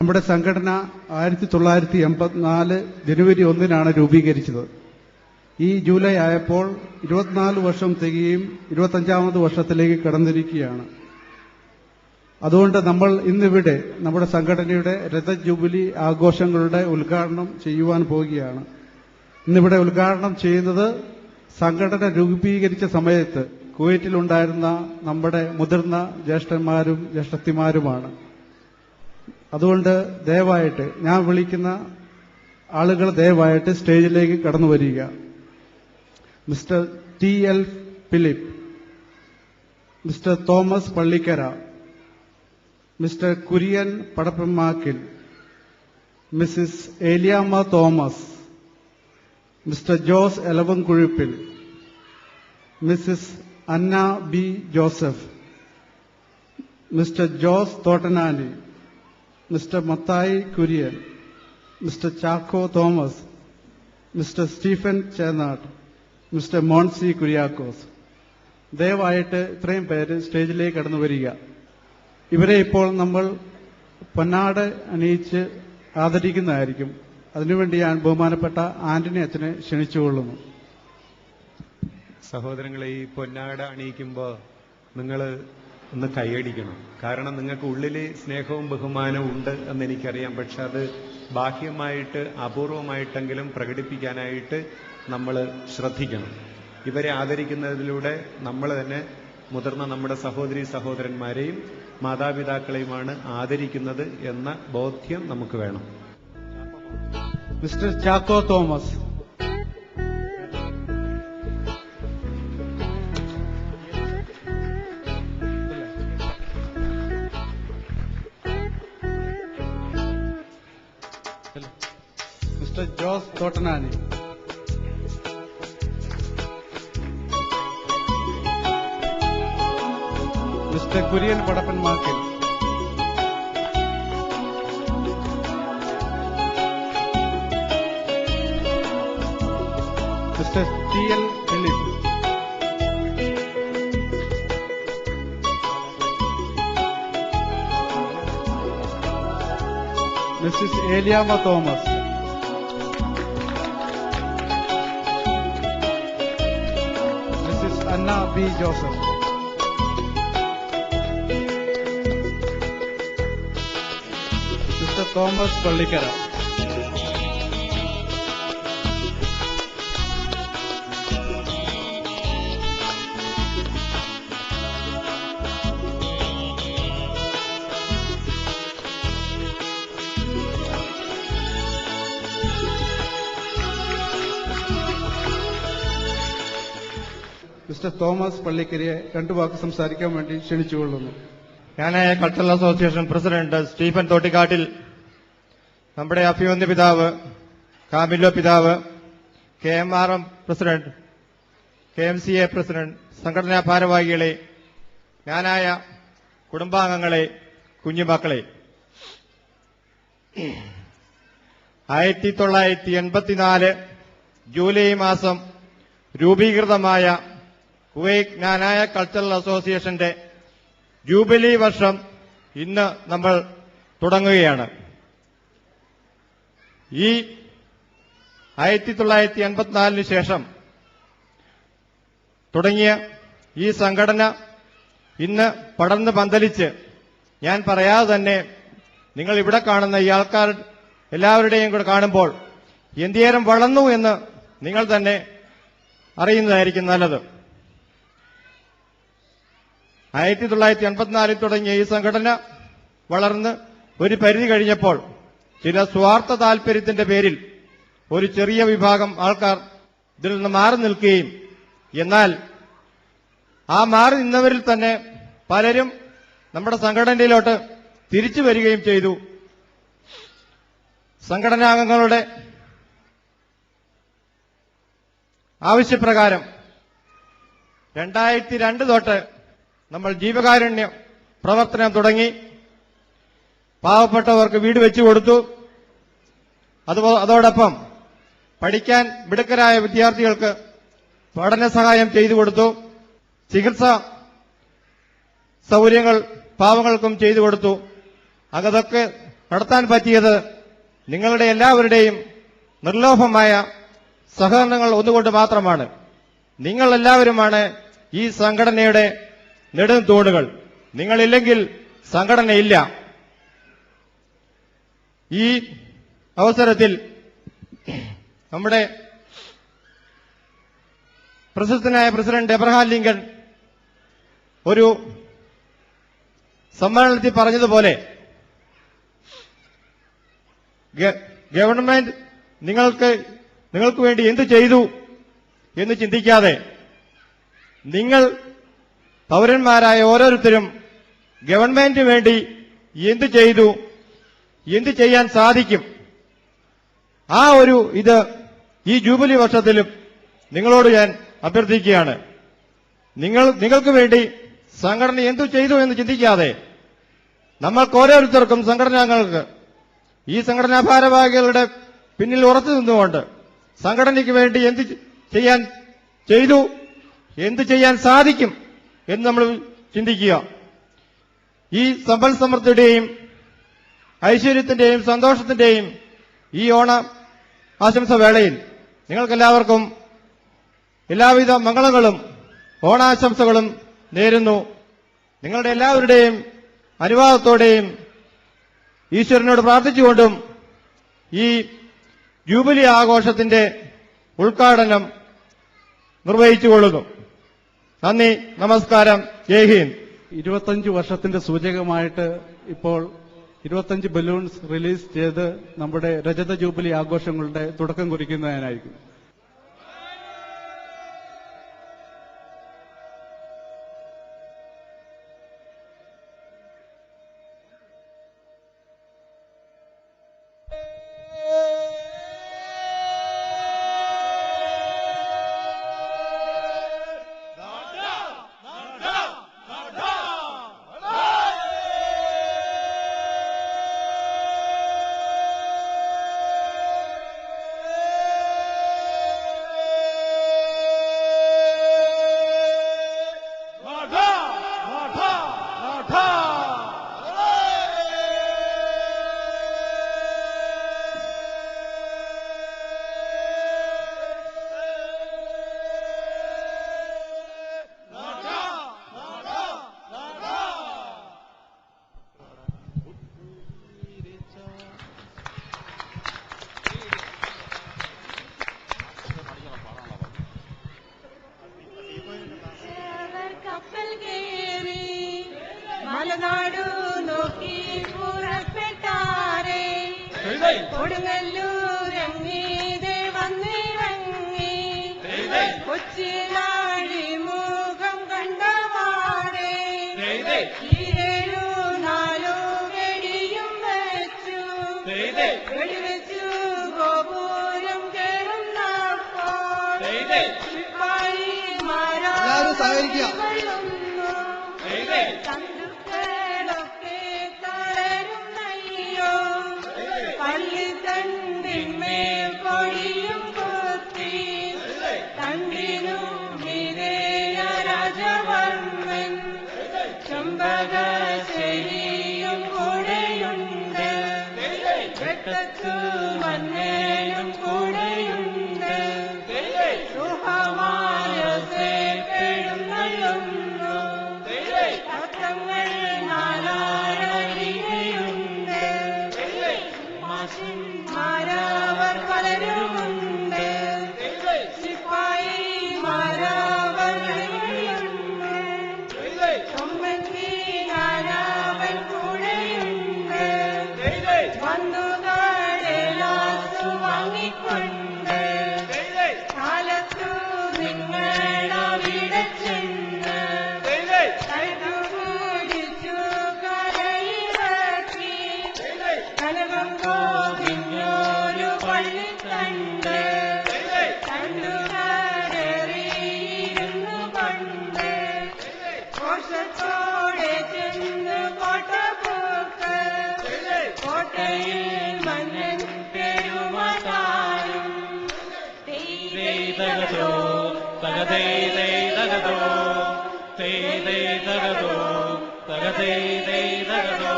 നമ്മുടെ സംഘടന 1984 ജനുവരി 1 രൂപീകരിച്ചത്. ഈ ജൂലൈ ആയപ്പോൾ 24 വർഷം തികയും 25ാമത് വർഷത്തിലേക്ക് കടന്നിരിക്കുകയാണ്. അതുകൊണ്ട് നമ്മൾ ഇന്നിവിടെ നമ്മുടെ സംഘടനയുടെ രഥ ജൂബിലി ആഘോഷങ്ങളുടെ ഉദ്ഘാടനം ചെയ്യുവാൻ പോവുകയാണ്. ഇന്നിവിടെ ഉദ്ഘാടനം ചെയ്യുന്നത് സംഘടന രൂപീകരിച്ച സമയത്ത് കുവൈറ്റിലുണ്ടായിരുന്ന നമ്മുടെ മുതിർന്ന ജ്യേഷ്ഠന്മാരും ജ്യേഷ്ഠത്തിമാരുമാണ്. അതുകൊണ്ട് ദയവായിട്ട് ഞാൻ വിളിക്കുന്ന ആളുകൾ ദയവായിട്ട് സ്റ്റേജിലേക്ക് കടന്നു വരിക. Mister T.L. Philip, mister Thomas Pallikkara, mister Kurian Padappamakkil, Mrs Eliyamma Thomas, mister Jose Elavankuzhippil, Mrs Anna B Joseph, mister Jose Thottanani, mister Mathai Kurian, mister Chacko Thomas, mister Stephen Chenad, mister Moncy Kuriakose. ദയവായിട്ട് ഇത്രയും പേര് സ്റ്റേജിലേക്ക് കടന്നു വരിക. ഇവരെ ഇപ്പോൾ നമ്മൾ പൊന്നാട അണിയിച്ച് ആദരിക്കുന്നതായിരിക്കും. അതിനുവേണ്ടി ഞാൻ ബഹുമാനപ്പെട്ട ആന്റണി അച്ഛനെ ക്ഷണിച്ചുകൊള്ളുന്നു. സഹോദരങ്ങളെ, ഈ പൊന്നാട അണിയിക്കുമ്പോൾ നിങ്ങൾ ഒന്ന് കൈയടിക്കണം. കാരണം നിങ്ങൾക്ക് ഉള്ളിൽ സ്നേഹവും ബഹുമാനവും ഉണ്ട് എന്ന് എനിക്കറിയാം. പക്ഷെ അത് ബാഹ്യമായിട്ട് അപൂർവമായിട്ടെങ്കിലും പ്രകടിപ്പിക്കാനായിട്ട് നമ്മൾ ശ്രദ്ധിക്കണം. ഇവരെ ആദരിക്കുന്നതിലൂടെ നമ്മൾ തന്നെ മുതിർന്ന നമ്മുടെ സഹോദരീ സഹോദരന്മാരെയും മാതാപിതാക്കളെയുമാണ് ആദരിക്കുന്നത് എന്ന ബോധ്യം നമുക്ക് വേണം. Mister Chacko Thomas, mister Jose Thottanani, mister Kurian Padapanmakkil, mister T.L. Philip, Mrs Eliyamma Thomas, Mrs Anna B Joseph, mister Thomas Pallikkara, mister Thomas പള്ളിക്കരയെ രണ്ടു വാക്ക് സംസാരിക്കാൻ വേണ്ടി ക്ഷണിച്ചുകൊള്ളുന്നു. ഞാൻ cultural association president Stephen Thottikkattil, നമ്മുടെ അഭിമന്യ പിതാവ് കാമില്ലോ പിതാവ്, KMRM പ്രസിഡന്റ്, KMCA പ്രസിഡന്റ്, സംഘടനാ ഭാരവാഹികളെ, ഞാനായ കുടുംബാംഗങ്ങളെ, കുഞ്ഞുമക്കളെ, 1984 ജൂലൈ മാസം രൂപീകൃതമായ കുവൈറ്റ് ജ്ഞാനായ കൾച്ചറൽ അസോസിയേഷന്റെ ജൂബിലി വർഷം ഇന്ന് നമ്മൾ തുടങ്ങുകയാണ്. ഈ 1984 ശേഷം തുടങ്ങിയ ഈ സംഘടന ഇന്ന് പടർന്ന് പന്തലിച്ച്, ഞാൻ പറയാതെ തന്നെ നിങ്ങൾ ഇവിടെ കാണുന്ന ഈ ആൾക്കാർ എല്ലാവരുടെയും കൂടെ കാണുമ്പോൾ എന്തേരം വളർന്നു എന്ന് നിങ്ങൾ തന്നെ അറിയുന്നതായിരിക്കും നല്ലത്. 1984 തുടങ്ങിയ ഈ സംഘടന വളർന്ന് ഒരു പരിധി കഴിഞ്ഞപ്പോൾ ചില സ്വാർത്ഥ താൽപര്യത്തിന്റെ പേരിൽ ഒരു ചെറിയ വിഭാഗം ആൾക്കാർ ഇതിൽ നിന്ന് മാറി നിൽക്കുകയും, എന്നാൽ ആ മാറി നിന്നവരിൽ തന്നെ പലരും നമ്മുടെ സംഘടനയിലോട്ട് തിരിച്ചു വരികയും ചെയ്തു. സംഘടനാംഗങ്ങളുടെ ആവശ്യപ്രകാരം 2002 തൊട്ട് നമ്മൾ ജീവകാരുണ്യ പ്രവർത്തനം തുടങ്ങി. പാവപ്പെട്ടവർക്ക് വീട് വെച്ചു കൊടുത്തു. അതോടൊപ്പം പഠിക്കാൻ മിടുക്കരായ വിദ്യാർത്ഥികൾക്ക് പഠന സഹായം ചെയ്തു കൊടുത്തു. ചികിത്സ സൗകര്യങ്ങൾ പാവങ്ങൾക്കും ചെയ്തു കൊടുത്തു. അതൊക്കെ നടത്താൻ പറ്റിയത് നിങ്ങളുടെ എല്ലാവരുടെയും നിർലോഭമായ സഹകരണങ്ങൾ ഒന്നുകൊണ്ട് മാത്രമാണ്. നിങ്ങൾ എല്ലാവരുമാണ് ഈ സംഘടനയുടെ നെടുംതൂണുകൾ. നിങ്ങളില്ലെങ്കിൽ സംഘടനയില്ല. ഈ അവസരത്തിൽ നമ്മുടെ പ്രശസ്തനായ പ്രസിഡന്റ് എബ്രഹാം ലിങ്കൺ ഒരു സമ്മേളനത്തിൽ പറഞ്ഞതുപോലെ ഗവൺമെന്റ് നിങ്ങൾക്ക് വേണ്ടി എന്തു ചെയ്തു എന്ന് ചിന്തിക്കാതെ നിങ്ങൾ പൗരന്മാരായ ഓരോരുത്തരും ഗവൺമെന്റിന് വേണ്ടി എന്തു ചെയ്തു, എന്തു ചെയ്യാൻ സാധിക്കും, ആ ഒരു ഇത് ഈ ജൂബിലി വർഷത്തിലും നിങ്ങളോട് ഞാൻ അഭ്യർത്ഥിക്കുകയാണ്. നിങ്ങൾക്ക് വേണ്ടി സംഘടന എന്തു ചെയ്തു എന്ന് ചിന്തിക്കാതെ നമ്മൾക്ക് ഓരോരുത്തർക്കും സംഘടനാംഗങ്ങൾക്ക് ഈ സംഘടനാ ഭാരവാഹികളുടെ പിന്നിൽ ഉറച്ചു നിന്നുകൊണ്ട് സംഘടനയ്ക്ക് വേണ്ടി എന്ത് ചെയ്യാൻ ചെയ്തു, എന്ത് ചെയ്യാൻ സാധിക്കും എന്ന് നമ്മൾ ചിന്തിക്കുക. ഈ സമ്പൽ സമൃദ്ധിയുടെയും ഐശ്വര്യത്തിന്റെയും സന്തോഷത്തിന്റെയും ഈ ഓണ ആശംസ വേളയിൽ നിങ്ങൾക്കെല്ലാവർക്കും എല്ലാവിധ മംഗളങ്ങളും ഓണാശംസകളും നേരുന്നു. നിങ്ങളുടെ എല്ലാവരുടെയും അനുവാദത്തോടെയും ഈശ്വരനോട് പ്രാർത്ഥിച്ചുകൊണ്ടും ഈ ജൂബിലി ആഘോഷത്തിന്റെ ഉദ്ഘാടനം നിർവഹിച്ചുകൊള്ളുന്നു. നന്ദി, നമസ്കാരം, ജയ് ഹിന്ദ്. 25 വർഷത്തിന്റെ സൂചകമായിട്ട് ഇപ്പോൾ 25 ബലൂൺസ് റിലീസ് ചെയ്ത് നമ്മുടെ രജത ജൂബിലി ആഘോഷങ്ങളുടെ തുടക്കം കുറിക്കുന്നതിനായിരിക്കും. മലനാടു നോക്കി പുറപ്പെട്ടാരേ കൊടുങ്ങല്ലൂരങ്ങീതെ വന്നിറങ്ങി കൊച്ചിനാഴി മുഖം കണ്ടവാടേ ഈരേഴു നാലു വെടിയും വെച്ചു വെടിവെച്ചു ഗോപുരം കേറുന്നപ്പോൾ ചന്തുക്കളൊക്കെ തളരുന്നയ്യോ പള്ളിത്തണ്ടിന്മേൽ കൊടിയും കുത്തി തണ്ടിനും വിധേയ രാജവർമ്മൻ ചെമ്പകശ്ശേരിയും കൂടെയുണ്ട് വെട്ടത്തു മന്നനും കൂടെയുണ്ട് സുഹമാരസെപ്പെടുന്നള്ളുന്നു തത്തങ്ങൾ നാലാഴരികയുണ്ട് മാഷിന്മാരവർ പലരുമുണ്ട് ശിപ്പായിമാരവർ കളികളുണ്ട് ചൊമ്മന്തിനാരവൻ കൂടെയുണ്ട് വന്നുകളെല്ലാസു വാങ്ങിക്കൊണ്ട് കാലത്തു നിങ്ങളവിടെ ചെന്ന് കഴുകുപിടിച്ചു കരയിറക്കി കനകം കോതിഞ്ഞൊരു പള്ളിത്തണ്ട് തണ്ടുകാരറിയിരുന്നു കൊണ്ട് കോശത്തോടെ ചെന്ന് കോട്ടപൂക്ക് കോട്ടയിൽ മന്നൻ പെരുമാതാരും തകതോ തകതേ തകതോ തേ തകതോ തകതേ തകതോ